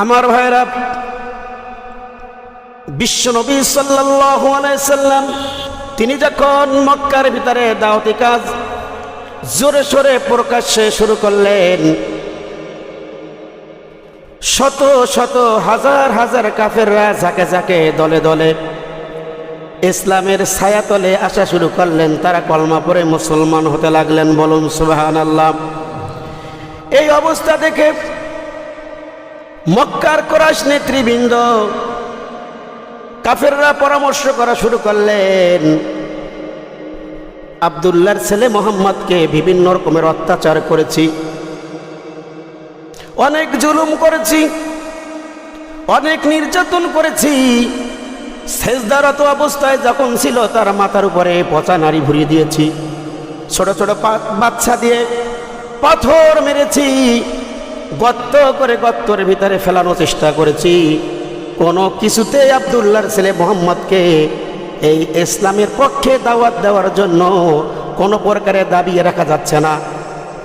আমার ভাইরা, বিশ্বনবী সাল্লাল্লাহু আলাইহি সাল্লাম তিনি যখন মক্কার ভিতরে দাওয়াতি কাজ জোরে সোরে প্রকাশ্যে শুরু করলেন, শত শত হাজার হাজার কাফেররা ঝাঁকে ঝাঁকে দলে দলে ইসলামের ছায়াতলে আসা শুরু করলেন। তারা কলমা পড়ে মুসলমান হতে লাগলেন। বলুন সুবহানাল্লাহ। এই অবস্থা দেখে মক্কার কুরাইশ নেতৃবৃন্দ কাফেররা পরামর্শ করা শুরু করলেন, আব্দুল্লাহর ছেলে মুহাম্মদকে বিভিন্ন রকমের অত্যাচার করেছি, অনেক জুলুম করেছি, অনেক নির্যাতন করেছি। সেজদারত অবস্থায় যখন ছিল তার মাথার উপরে পচা নাড়ি ভরিয়ে দিয়েছি, ছোট ছোট বাচ্চা দিয়ে পাথর মেরেছি, গর্ত করে গর্তের ভিতরে ফেলানোর চেষ্টা করেছি। কোনো কিছুতে আব্দুল্লাহর ছেলে মুহাম্মদকে এই ইসলামের পক্ষে দাওয়াত দেওয়ার জন্য কোনো প্রকারে দাবিয়ে রাখা যাচ্ছে না।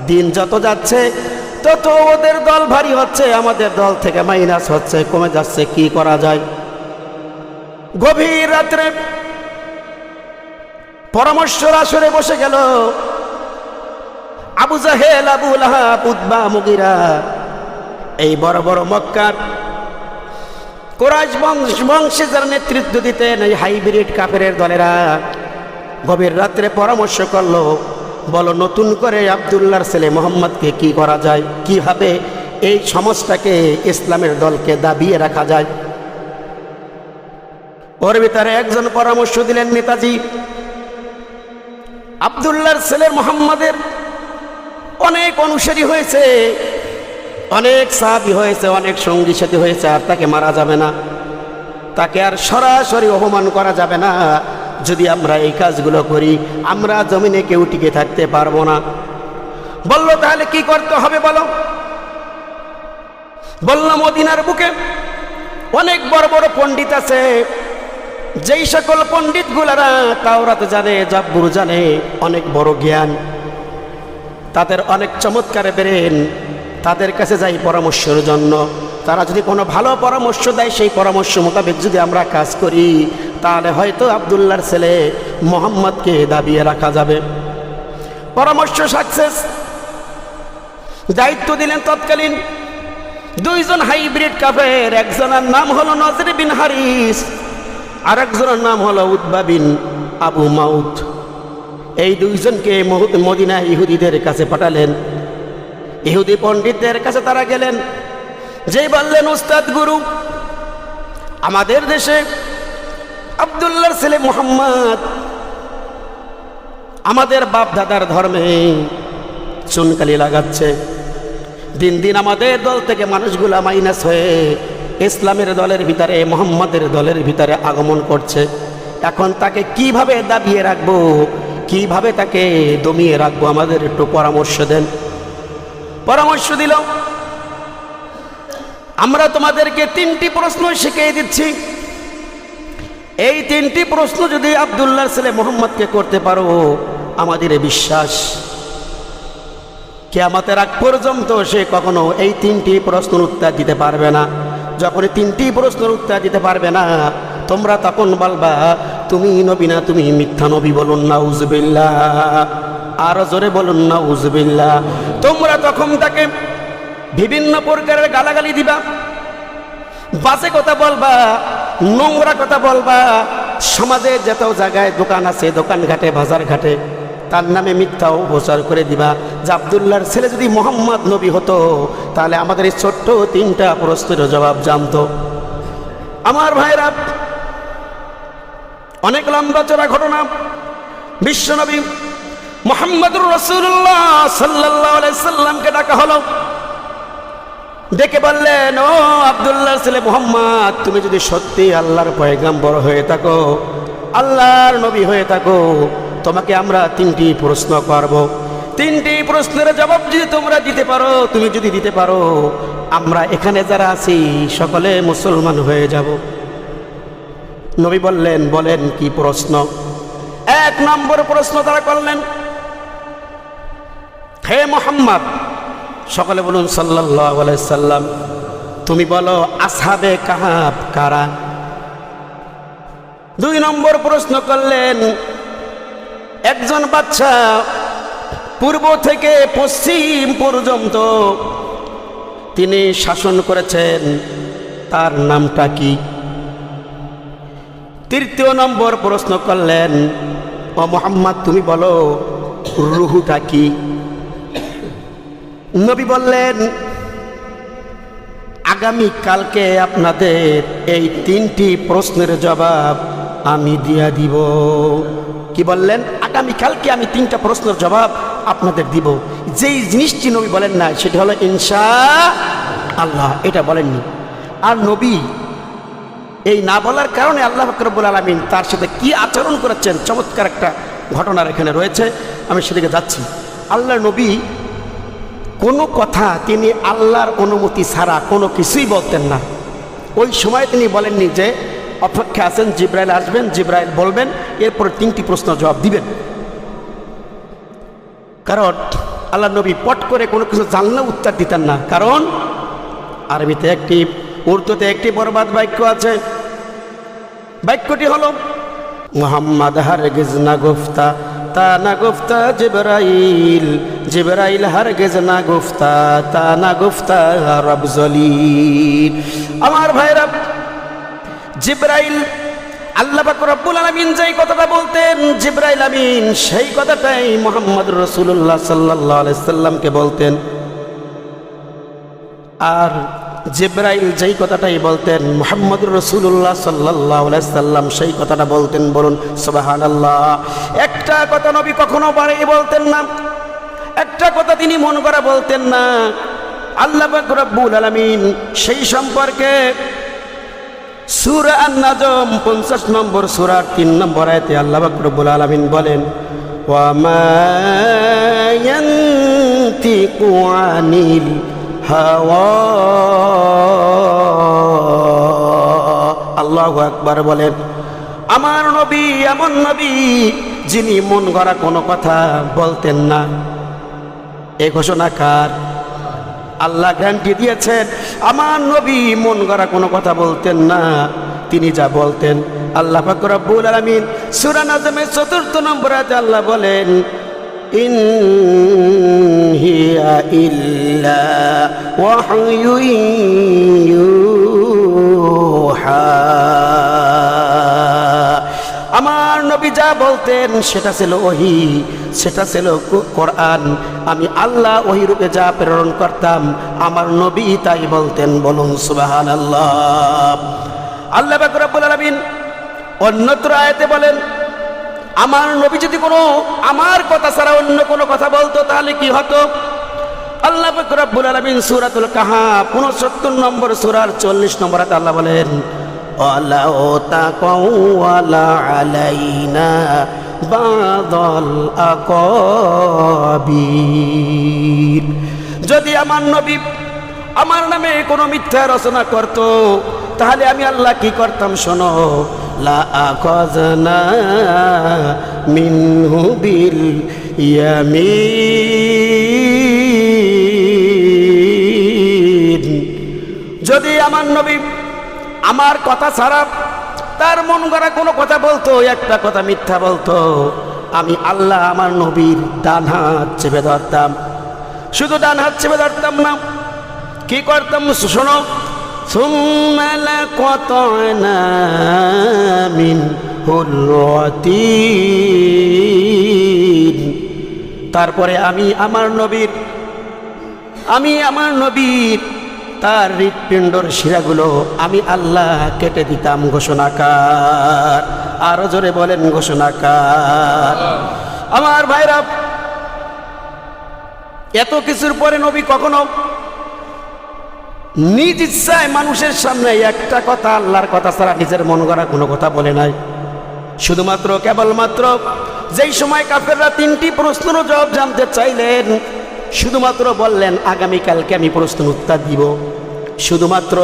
দিন যত যাচ্ছে তত ওদের দল ভারী হচ্ছে, আমাদের দল থেকে মাইনাস হচ্ছে, কমে যাচ্ছে। কি করা যায়? গভীর রাত্রে পরামর্শের আসরে বসে গেল আবু জাহেল, আবু লাহাব, উতবা, মুগিরা, এই বড় বড় মক্কার কুরাইশ বংশে যারা নেতৃত্ব দিতেন, এই হাইব্রিড কাফেরের দলেরা গভীর রাত্রে পরামর্শ করলো, বলো নতুন করে আব্দুল্লাহর ছেলে মুহাম্মদকে কি করা যায়, কিভাবে এই সমাজটাকে ইসলামের দলকে দাবিয়ে রাখা যায়। ওর ভিতরে একজন পরামর্শ দিলেন, নেতাজি আব্দুল্লাহর ছেলে মুহাম্মদের অনেক অনুসারী হয়েছে, অনেক সাহাবী হয়েছে, অনেক সঙ্গী সাথী হয়েছে, আর তাকে মারা যাবে না, তাকে আর সরাসরি অপমান করা যাবে না। যদি আমরা এই কাজগুলো করি আমরা জমিনে কেউ টিকে থাকতে পারবো না। বলল তাহলে কি করতে হবে বলো? বলল মদিনার বুকে অনেক বড় বড় পণ্ডিত আছে, যেই সকল পণ্ডিত গুলারা তাওরাত জানে, জাবুর জানে, অনেক বড় জ্ঞান, তাদের অনেক চমৎকার ব্রেন, তাদের কাছে যাই পরামর্শের জন্য। তারা যদি কোনো ভালো পরামর্শ দেয়, সেই পরামর্শ মোতাবেক যদি আমরা কাজ করি, তাহলে হয়তো আব্দুল্লাহর ছেলে মুহাম্মদকে দাবিয়ে রাখা যাবে। পরামর্শ সাকসেস। দায়িত্ব দিলেন তৎকালীন দুইজন হাইব্রিড কাফের, একজনের নাম হলো নজর বিন হারিস, আর একজনের নাম হলো উতবা বিন আবু মাউত। এই দুইজনকে মদিনা ইহুদিদের কাছে পাঠালেন। ইহুদি পণ্ডিতদের কাছে তারা গেলেন, যেই বললেন উস্তাদ গুরু, আমাদের দেশে আব্দুল্লাহর ছেলে মুহাম্মদ আমাদের বাপ দাদার ধর্মে চুনকালি লাগাচ্ছে, দিন দিন আমাদের দল থেকে মানুষগুলা মাইনাস হয়ে ইসলামের দলের ভিতরে, মুহাম্মদের দলের ভিতরে আগমন করছে। এখন তাকে কিভাবে দাবিয়ে রাখবো, কিভাবে তাকে দমিয়ে রাখবো, আমাদের একটু পরামর্শ দেন। পরামর্শ দিল, আমরা তোমাদেরকে 3টি প্রশ্ন শিখিয়ে দিচ্ছি, এই 3টি প্রশ্ন যদি আব্দুল্লাহর ছেলে মুহাম্মদকে করতে পারো, আমাদের বিশ্বাস কিয়ামতের আগ পর্যন্ত সে কখনো এই 3টি প্রশ্নের উত্তর দিতে পারবে না। যখন 3টি প্রশ্নের উত্তর দিতে পারবে না, তোমরা তখন বলবা তুমি নবী না, তুমি মিথ্যা নবী। বলুন নাউজুবিল্লাহ, আরো জোরে বলুন নাউজুবিল্লাহ। তোমরা তখন তাকে বিভিন্ন প্রকারের গালাগালি দিবা, বাজে কথা বলবা, নোংরা কথা বলবা, সমাজে যত জায়গায় দোকান আছে, দোকান ঘাটে, বাজার ঘাটে তার নামে মিথ্যা প্রচার করে দিবা যে আব্দুল্লাহর ছেলে যদি মুহাম্মদ নবী হতো, তাহলে আমাদের এই ছোট্ট 3টা প্রশ্নের জবাব জানতো। আমার ভাইরা, অনেক লম্বা চড়া ঘটনা। বিশ্বনবী মুহাম্মদুর রাসূলুল্লাহ সাল্লাল্লাহু আলাইহি সাল্লামকে ডাকা হলো, ডেকে বললেন, ও আব্দুল্লাহর ছেলে মুহাম্মদ, তুমি যদি সত্যি আল্লাহর পয়গম্বর হয়ে থাকো, আল্লাহর নবী হয়ে থাকো, তোমাকে আমরা 3টি প্রশ্ন করব। 3টি প্রশ্নের জবাব যদি তোমরা দিতে পারো, তুমি যদি দিতে পারো, আমরা এখানে যারা আছি সকলে মুসলমান হয়ে যাব। নবী বললেন, বলেন কি প্রশ্ন? 1 নম্বর প্রশ্ন তারা করলেন, হে মুহাম্মদ, সকলে বলুন সাল্লাল্লাহু আলাইহি সাল্লাম, তুমি বলো আসহাবে কাহাব কারা। 2 নম্বর প্রশ্ন করলেন, একজন বাদশা পূর্ব থেকে পশ্চিম পর্যন্ত তিনি শাসন করেছেন, তার নামটা কি? 3য় নম্বর প্রশ্ন করলেন, ও মুহাম্মদ তুমি বলো রুহুটা কি? নবী বললেন, আগামী কালকে আপনাদের এই 3টি প্রশ্নের জবাব আমি দিয়া দিব। কি বললেন? আগামী কালকে আমি 3টা প্রশ্নের জবাব আপনাদের দিব। যেই জিনিসটি নবী বলেন না সেটা হলো ইনশাআল্লাহ, এটা বলেননি। আর নবী এই না বলার কারণে আল্লাহ পাক রব্বুল আলামিন তার সাথে কি আচরণ করেছেন, চমৎকার একটা ঘটনার এখানে রয়েছে, আমি সেদিকে যাচ্ছি। আল্লাহর নবী কোনো কথা তিনি আল্লাহর অনুমতি ছাড়া কোনো কিছুই বলতেন না। ওই সময় তিনি বলেননি যে অপেক্ষা আছেন, জিব্রাইল আসবেন, জিব্রাইল বলবেন, এরপর 3টি প্রশ্ন জবাব দিবেন। কারণ আল্লাহ নবী পট করে কোনো কিছু জানলে উত্তর দিতেন না। কারণ আরবিতে একটি, উর্দুতে একটি বরবাদ বাক্য আছে, বাক্যটি হলো মুহাম্মদ হারগিজ না গুফতা তা না গুফতা জিবরাইল, জিবরাইল হারগিজ না গুফতা তা না গুফতা রব জলিল। আমার ভাইরা, জিবরাইল আল্লাহ পাক রব্বুল আলামিন যেই কথাটা বলতেন জিবরাইল আমিন সেই কথাটাই মুহাম্মদ রাসূলুল্লাহ সাল্লাল্লাহু আলাইহি সাল্লামকে বলতেন। আর জিবরাইল যেই কথাটাই বলতেন মুহাম্মদুর রাসূলুল্লাহ সাল্লাল্লাহু আলাইহি সাল্লাম সেই কথাটা বলতেন। বলুন সুবহানাল্লাহ। একটা কথা নবী কখনো বাড়িয়ে বলতেন না, একটা কথা তিনি মন করা বলতেন না। আল্লাহ পাক রব্বুল আলামিন সেই সম্পর্কে সূরা আন-নাজম 50 নম্বর সূরার 3 নম্বর আয়াতে আল্লাহ পাক রব্বুল আলামিন বলেন, ওয়া মা ইয়ানতিকু আনিল হাওয়া। আল্লাহু আকবার বলেন। আমার নবী এমন নবী যিনি মন গড়া কোনো কথা বলতেন না। এই ঘোষণা কার? আল্লাহ গ্যারান্টি দিয়েছেন আমার নবী মন গড়া কোনো কথা বলতেন না। তিনি যা বলতেন আল্লাহ পাক রব্বুল আলামিন সূরা নাজমের 4 নম্বর আয়াতে আল্লাহ বলেন, ইন হিয়া ইল্লা ওয়াহয়ুন ইউহা। আমার নবী যা বলতেন সেটা ছিল ওহী, সেটা ছিল কোরআন। আমি আল্লাহ ওহী রূপে যা প্রেরণ করতাম আমার নবী তাই বলতেন। বলুন সুবহানাল্লাহ। আল্লাহ পাক রব্বুল আলামিন অন্যত্র আয়াতে বলেন, আমার নবী যদি কোনো আমার কথা ছাড়া অন্য কোনো কথা বলতো তাহলে কি হতো? আল্লাহ পাক রব্বুল আলামিন সূরাতুল কাহাফ 69 নম্বর সূরার 40 নম্বর আয়াতে আল্লাহ বলেন, ওয়ালাউ তাকাওয়ালা আলাইনা বাদাল আকাবির। যদি আমার নবী আমার নামে কোনো মিথ্যা রচনা করত তাহলে আমি আল্লাহ কি করতাম? শোনো, লা আখাযনা মিনহু বিল ইয়ামিন। যদি আমার নবী আমার কথা ছাড়া তার মন গড়া কোনো কথা বলতো, একটা কথা মিথ্যা বলতো, আমি আল্লাহ আমার নবীর ডান হাত চেপে ধরতাম। শুধু ডান হাত চেপে ধরতাম না, কি করতাম? শোনো, সুম্মা লাকাতা'না মিনহুল ওয়াতিন। তারপরে আমি আমার নবীর তার হৃৎপিণ্ডর শিরাগুলো আমি আল্লাহ কেটে দিতাম। ঘোষণাকার, আরো জোরে বলেন ঘোষণাকার। আমার ভাইরা, এত কিছুর পরে নবী কখনো নিজ ইচ্ছায় মানুষের সামনে একটা কথা আল্লাহর কথা ছাড়া নিজের মন গড়া কোনো কথা বলে নাই। শুধুমাত্র কেবলমাত্র যেই সময় কাফেররা 3টি প্রশ্নের জবাব জানতে চাইলেন শুধুমাত্র বললেন আগামীকালকে আমি প্রশ্নের উত্তর দিব, শুধুমাত্র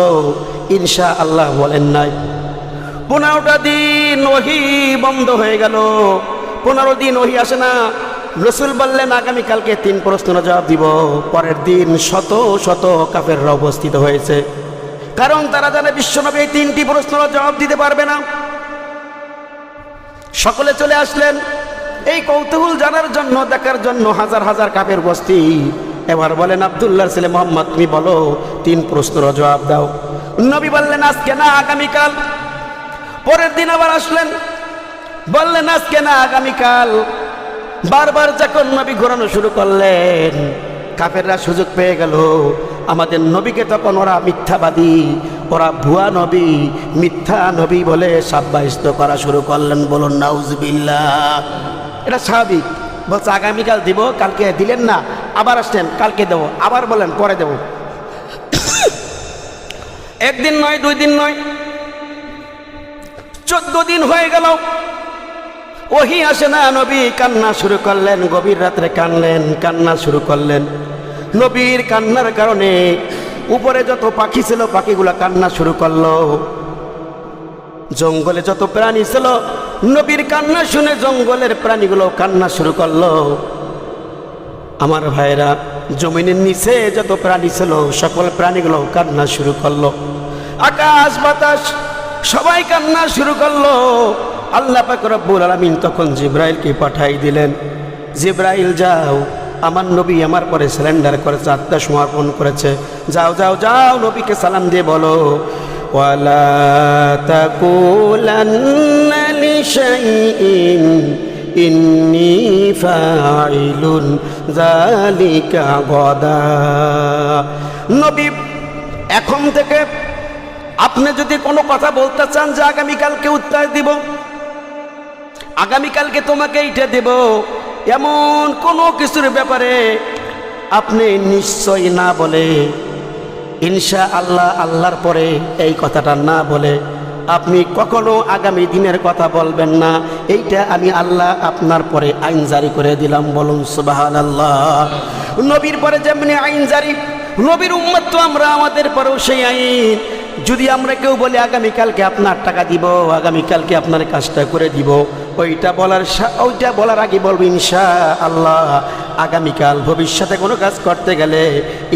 ইনশাআল্লাহ বলেন নাই। 15টা দিন ওহী বন্ধ হয়ে গেল, 15 দিন ওহী আসে না। রসুল বললেন আগামীকালকে 3 প্রশ্নের জবাব দিব। পরের দিন শত শত কাফেররা উপস্থিত হয়েছে। কারণ তারা জানে বিশ্বনবী এই তিনটি প্রশ্নের জবাব দিতে পারবে না। সকলে চলে আসলেন এই কৌতূহল জানার জন্য, দেখার জন্য। হাজার হাজার কাফের বস্তি। এবার বলেন আব্দুল্লাহর ছেলে মোহাম্মদ, তুমি বলো, তিন প্রশ্নের জবাব দাও। নবী বললেন আজকে না, আগামীকাল। পরের দিন আবার আসলেন, বললেন আজকে না, আগামীকাল। বারবার যখন নবী ঘোরানো শুরু করলেন, কাফেররা সুযোগ পেয়ে গেল। আমাদের নবীকে তখন ওরা মিথ্যাবাদী, ওরা ভুয়া নবী, মিথ্যা নবী বলে সাব্যস্ত করা শুরু করলেন। বলুন নাউজুবিল্লাহ। এটা স্বাভাবিক। বলছে আগামীকাল দিব, কালকে দিলেন না, আবার আসলেন, কালকে দেবো, আবার বলেন পরে দেব। একদিন নয়, 2 দিন নয়, 14 দিন হয়ে গেল, ওহি আসে না। নবী কান্না শুরু করলেন, গভীর রাত্রে কানলেন, কান্না শুরু করলেন। নবীর কান্নার কারণে উপরে যত পাখি ছিল পাখিগুলা কান্না শুরু করলো। জঙ্গলে যত প্রাণী ছিল নবীর কান্না শুনে জঙ্গলের প্রাণীগুলো কান্না শুরু করলো। আমার ভাইরা, জমিনের নিচে যত প্রাণী ছিল সকল প্রাণীগুলো কান্না শুরু করলো। আকাশ বাতাস সবাই কান্না শুরু করলো। আল্লাহ পাক রব্বুল আলামিন তখন জিব্রাইলকে পাঠাই দিলেন, জিব্রাইল যাও, আমার নবী আমার পরে সারেন্ডার করেছে, আত্মসমর্পণ করেছে, যাও যাও যাও, নবীকে সালাম দিয়ে বলো, ওয়ালা তাকুলান্না লিশাইইন ইন্নী ফাইলুন যালিকা গাদা। নবী, এখন থেকে আপনি যদি কোনো কথা বলতে চান যে আগামীকালকে উত্তর দিব, আগামীকালকে তোমাকে এইটা দেব, এমন কোনো কিছুর ব্যাপারে আপনি নিশ্চয় না বলে, ইনশা আল্লাহ, আল্লাহর পরে এই কথাটা না বলে আপনি কখনো আগামী দিনের কথা বলবেন না। এইটা আমি আল্লাহ আপনার পরে আইন জারি করে দিলাম। বলুন সুবহানাল্লাহ। নবীর পরে যেমনি আইন জারি, নবীর উম্মত তো আমরা, আমাদের পরেও সেই আইন। যদি আমরা কেউ বলি আগামীকালকে আপনার টাকা দিব, আগামীকালকে আপনার কাজটা করে দিব, ওইটা বলার আগে বলবো ইনশা আল্লাহ। আগামীকাল ভবিষ্যতে কোনো কাজ করতে গেলে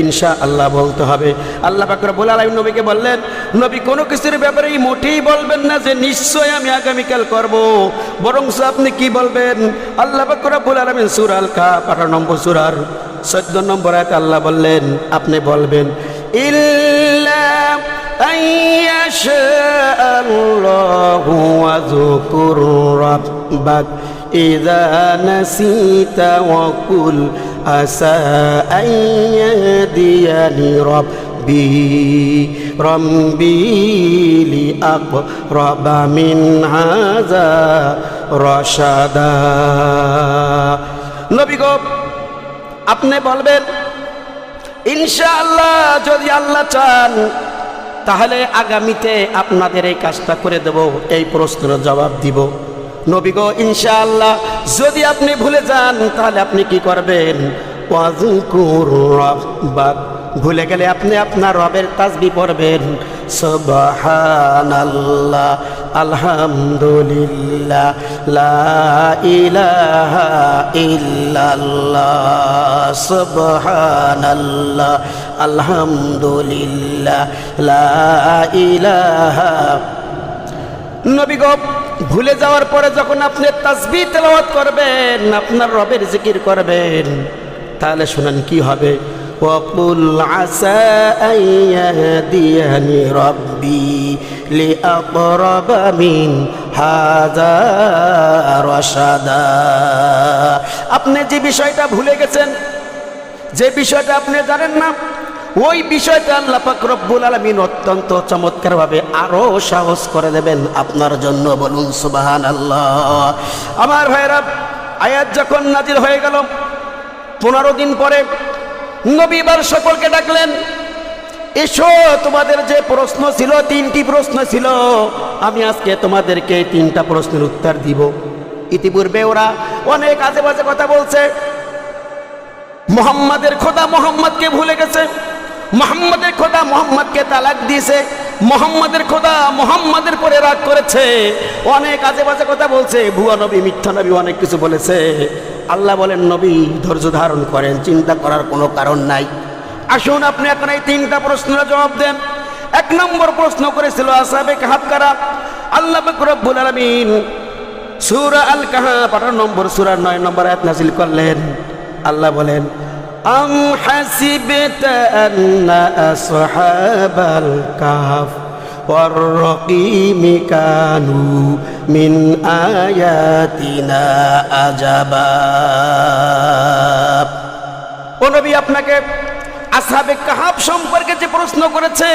ইনশা আল্লাহ বলতে হবে। আল্লাহ পাক রব্বুল আলামিন নবীকে বললেন, নবী কোনো কিছুর ব্যাপারে মোটেই বলবেন না যে নিশ্চয় আমি আগামীকাল করব, বরং আপনি কি বলবেন? আল্লাহ পাক রব্বুল আলামিন সূরা আল কাহফ 18 নম্বর সূরার 14 নম্বর আয়াতে আল্লাহ বললেন, আপনি বলবেন ইল্লা আইয়াশাআল্লাহু ওয়াযকুর রাব্বাক ইযা নাসিতা ওয়া কুল আসা আইয়াদিয়ানি রব্বি লিআকরাবা মিন হাযা রাশাদা। নবী গো, আপনি বলবেন ইনশাআল্লাহ, যদি আল্লাহ চান তাহলে আগামীতে আপনাদের এই কাজটা করে দেব, এই প্রশ্নের জবাব দিব। নবী গো, ইনশাআল্লাহ যদি আপনি ভুলে যান তাহলে আপনি কি করবেন? ওয়াযকুর রাব্বাক, ভুলে গেলে আপনি আপনার রবের তাসবিহ পড়বেন। সুবহানাল্লাহ, আলহামদুলিল্লাহ, লা ইলাহা ইল্লাল্লাহ, সুবহানাল্লাহ, আলহামদুলিল্লাহ, লা ইলাহা। নবী গো, ভুলে যাওয়ার পরে যখন আপনি তাসবিহ তেলাওয়াত করবেন, আপনার রবের জিকির করবেন, তাহলে শুনেন কি হবে। وقل عسى أن يهديني ربي لأقرب من هذا رشدا। আপনি যে বিষয়টা ভুলে গেছেন, যে বিষয়টা আপনি জানেন না, ওই বিষয়টা আল্লাহ পাক রব্বুল আলামিন অত্যন্ত চমৎকারভাবে আরো সাহস করে দেবেন আপনার জন্য। বলুন সুবহানাল্লাহ। আমার ভাইরা, আয়াত যখন নাজিল হয়ে গেল 15 দিন পরে নবী এবার সকলকে ডাকলেন, এসো, তোমাদের যে প্রশ্ন ছিল, 3টি প্রশ্ন ছিল, আমি আজকে তোমাদেরকে 3টা প্রশ্নের উত্তর দিব। ইতিপূর্বে ওরা অনেক আজে বাজে কথা বলছে, মুহাম্মাদের খোদা মুহাম্মদকে ভুলে গেছে, মুহাম্মাদের খোদা মুহাম্মদকে তালাক দিয়েছে, মুহাম্মাদের খোদা মুহাম্মাদের পরে রাগ করেছে, অনেক আজে বাজে কথা বলছে, ভুয়া নবী, মিথ্যা নবী, অনেক কিছু বলেছে। আল্লাহ বলেন, নবী ধৈর্য ধারণ করেন, চিন্তা করার কোনো কারণ নাই। আসুন আপনি এখন এই 3টা প্রশ্নের জবাব দেন। এক নম্বর প্রশ্ন করেছিল আসহাবে কাহাফ কারা। আল্লাহ পাক রব্বুল আলামিন সূরা আল কাহাফ 18 নম্বর সূরা 9 নম্বর আয়াত নাযিল করলেন। আল্লাহ বলেন, আম হাসিবতা আন্না আসহাবাল কাহাফ ওয়ার রাকিমি কানু মিন আয়াতিনা আজাবা। ও নবী, আপনাকে আসহাবে কাহাফ সম্পর্কে যে প্রশ্ন করেছে,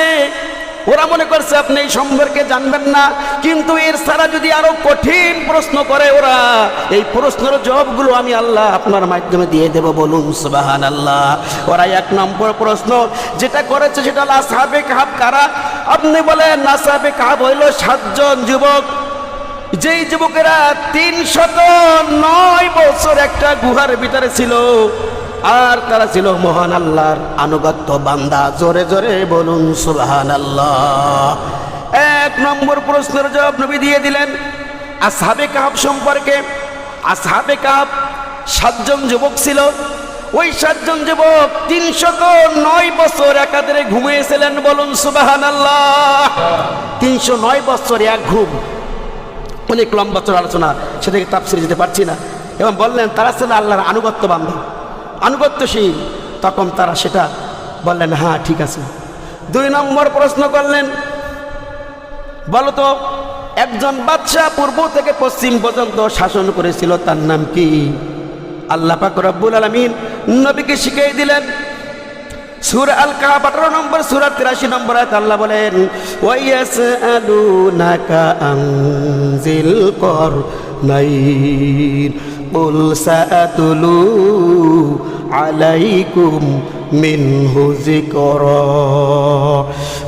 ওরা মনে করছে আপনি এই সম্পর্কে জানবেন না, কিন্তু এর ছাড়া যদি আরো কঠিন প্রশ্ন করে ওরা, এই প্রশ্নের জবাবগুলো আমি আল্লাহ আপনার মাধ্যমে দিয়ে দেব। বলুন সুবহানাল্লাহ। ওরা এক নম্বর প্রশ্ন যেটা করেছে সেটা হলো আসহাবে কাহাফ কারা। আপনি বলেন আসহাবে কাহাফ হইল 7 জন যুবক, যেই যুবকেরা 309 বছর একটা গুহার ভিতরে ছিল, আর তারা ছিল মহান আল্লাহর আনুগত্য বান্দা। জোরে জোরে বলুন সুবহানাল্লাহ। এক নম্বর প্রশ্নের জবাব নবী দিয়ে দিলেন আসহাবে কাহাফ সম্পর্কে। আসহাবে কাহাফ 7 জন যুবক ছিল। ওই 7 জন যুবক 309 বছর একাধারে ঘুমিয়েছিলেন। বলুন সুবহানাল্লাহ। 309 বছর এক ঘুম, অনেক লম্বা চড় আলোচনা, সেটাকে তাফসীরে যেতে পারছি না। এবং বললেন তারা ছিল আল্লাহর আনুগত্য বান্দা, আনুগত্যশীল। তখন তারা সেটা বললেন, হ্যাঁ ঠিক আছে। 2 নম্বর প্রশ্ন করলেন, বলতো একজন বাদশা পূর্ব থেকে পশ্চিম পর্যন্ত শাসন করেছিল, তার নাম কি? আল্লাহ পাক রব্বুল আলামিন নবীকে শিখিয়ে দিলেন। সূরা আল কাহাফ 18 নম্বর সূরা 83 নম্বর আয়াত আল্লাহ বলেন, ওয়ায়াসআলুনাকা আনজিল করনাইন কুল সাআতুলু আলাইকুম মিনহু যিকরা।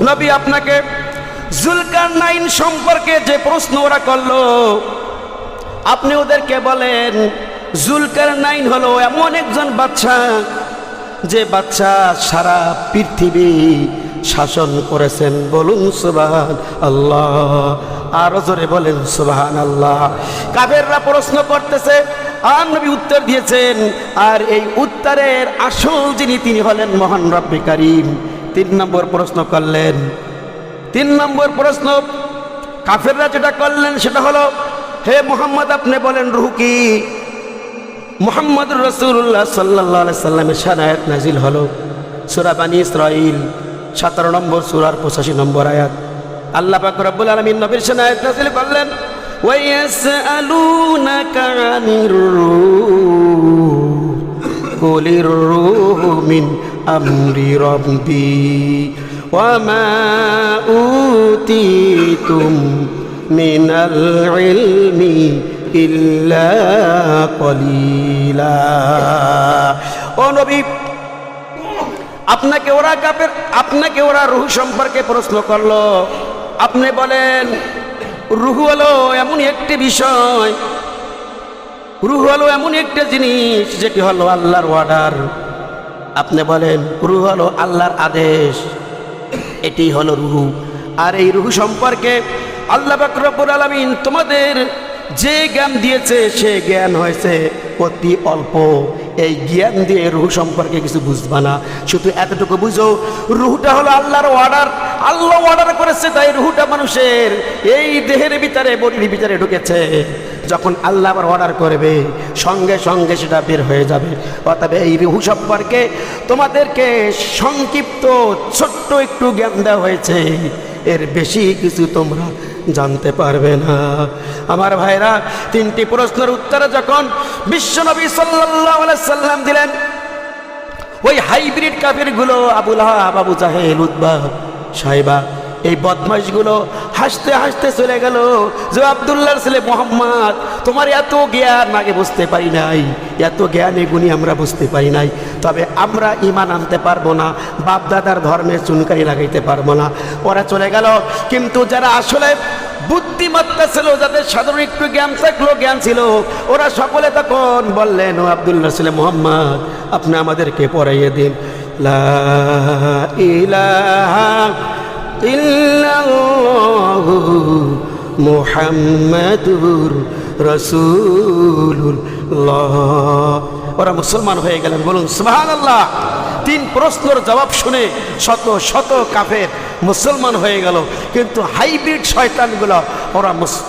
নবী, আপনাকে জুলকারনাইন সম্পর্কে যে প্রশ্ন ওরা করলো, আপনি ওদেরকে বলেন জুলকারনাইন হলো এমন একজন বাদশা, যে বাদশা সারা পৃথিবী শাসন করেছেন। বলুন সুবহানাল্লাহ। আরো জোরে বলেন সুবহানাল্লাহ। কাফেররা প্রশ্ন করতেছে, আর নবী উত্তর দিয়েছেন, আর এই উত্তরের আসল যিনি তিনি হলেন মহান রব্বে কারীম। 3 নম্বর প্রশ্ন করলেন। 3 নম্বর প্রশ্ন কাফেররা যেটা করলেন সেটা হলো, হে মুহাম্মদ আপনি বলেন রূহ কি? মুহাম্মদুর রাসূলুল্লাহ সাল্লাল্লাহু আলাইহি সাল্লামের শানে আয়াত নাযিল হলো সূরা বানী ইসরাঈল 17 নম্বর সূরার 85 নম্বর আয়াত। আল্লাহ পাক রব্বুল আলামিন নবীর শানে আয়াত নাযিল করলেন, ওয়া ইয়াসআলুনাকা আনির রূহ কুলির রূহু মিন আমরি রাব্বি ওয়া মা উতীতুম মিনাল ইলমি ইল্লা কলিলা। ও নবী, আপনাকে ওরা রূহ সম্পর্কে প্রশ্ন করলো, আপনি বলেন রূহ হলো এমন একটি বিষয়, রূহ হলো এমন একটা জিনিস যেটি হলো আল্লাহর অর্ডার। আপনি বলেন রূহ হলো আল্লাহর আদেশ, এটি হলো রূহ। আর এই রূহ সম্পর্কে আল্লাহ পাক রব্বুল আলামিন তোমাদের যে জ্ঞান দিয়েছে সে জ্ঞান হয়েছে অতি অল্প। এই জ্ঞান দিয়ে রূহ সম্পর্কে কিছু বুঝবা না, শুধু এতটুকু বুঝো রূহটা হলো আল্লাহর অর্ডার। আল্লাহ অর্ডার করেছে, তাই রূহটা মানুষের এই দেহের ভিতরে, বডির ভিতরে ঢুকেছে। যখন আল্লাহ আবার অর্ডার করবে সঙ্গে সঙ্গে সেটা বের হয়ে যাবে। অতএব এই রূহ সম্পর্কে তোমাদেরকে সংক্ষিপ্ত ছোট্ট একটু জ্ঞান দেওয়া হয়েছে, এর বেশি কিছু তোমরা জানতে পারবে না। আমার ভাইরা, 3টি প্রশ্নের উত্তরে যখন বিশ্বনবী সাল্লাল্লাহু আলাইহি সাল্লাম দিলেন, ওই হাইব্রিড কাফিরগুলো আবু লাহাব, আবু জাহেল, উতবা, সাইবা, এই বদমাশগুলো হাসতে হাসতে চলে গেল যে আব্দুল্লাহর ছেলে মুহাম্মদ, তোমার এত জ্ঞান আগে বুঝতে পারি নাই, এত জ্ঞানী গুণী আমরা বুঝতে পারি নাই। তবে আমরা ঈমান আনতে পারবো না, বাপ দাদার ধর্মের চুনকারি লাগাইতে পারবো না। ওরা চলে গেল, কিন্তু যারা আসলে বুদ্ধিমত্তা ছিল, যাদের সাধারণ একটু জ্ঞান থাকলো, জ্ঞান ছিল, ওরা সকলে তখন বললেন, ও আব্দুল্লাহর ছেলে মুহাম্মদ, আপনি আমাদেরকে পড়াইয়ে দিন লা ইলাহা ইল্লাল্লাহু মুহাম্মাদুর রাসূলুল্লাহ। ওরা মুসলমান হয়ে গেলেন। বলুন সুবহানাল্লাহ। তিন প্রশ্নের জবাব শুনে শত শত কাফের মুসলমান হয়ে গেল, কিন্তু হাইব্রিড শয়তানগুলো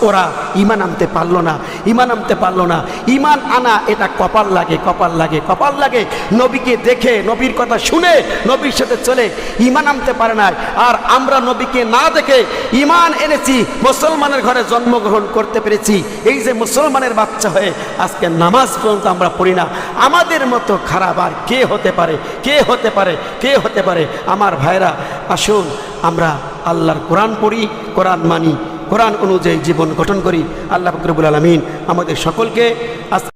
ওরা ঈমান আনতে পারলো না, ঈমান আনতে পারলো না। ঈমান আনা এটা কপাল লাগে, কপাল লাগে, কপাল লাগে। নবীকে দেখে, নবীর কথা শুনে, নবীর সাথে চলে ঈমান আনতে পারে না। আর আমরা নবীকে না দেখে ঈমান এনেছি, মুসলমানের ঘরে জন্মগ্রহণ করতে পেরেছি। এই যে মুসলমানের বাচ্চা হয়ে আজকে নামাজ পর্যন্ত আমরা পড়ি না, আমাদের মতো খারাপ আর কে হতে পারে, কে হতে পারে, কে হতে পারে? আমার ভাইরা, আসুন আমরা আল্লাহর কোরআন পড়ি, কোরআন মানি, কোরআন অনুযায়ী জীবন গঠন করি। আল্লাহ পাক রব্বুল আলামিন আমাদের সকলকে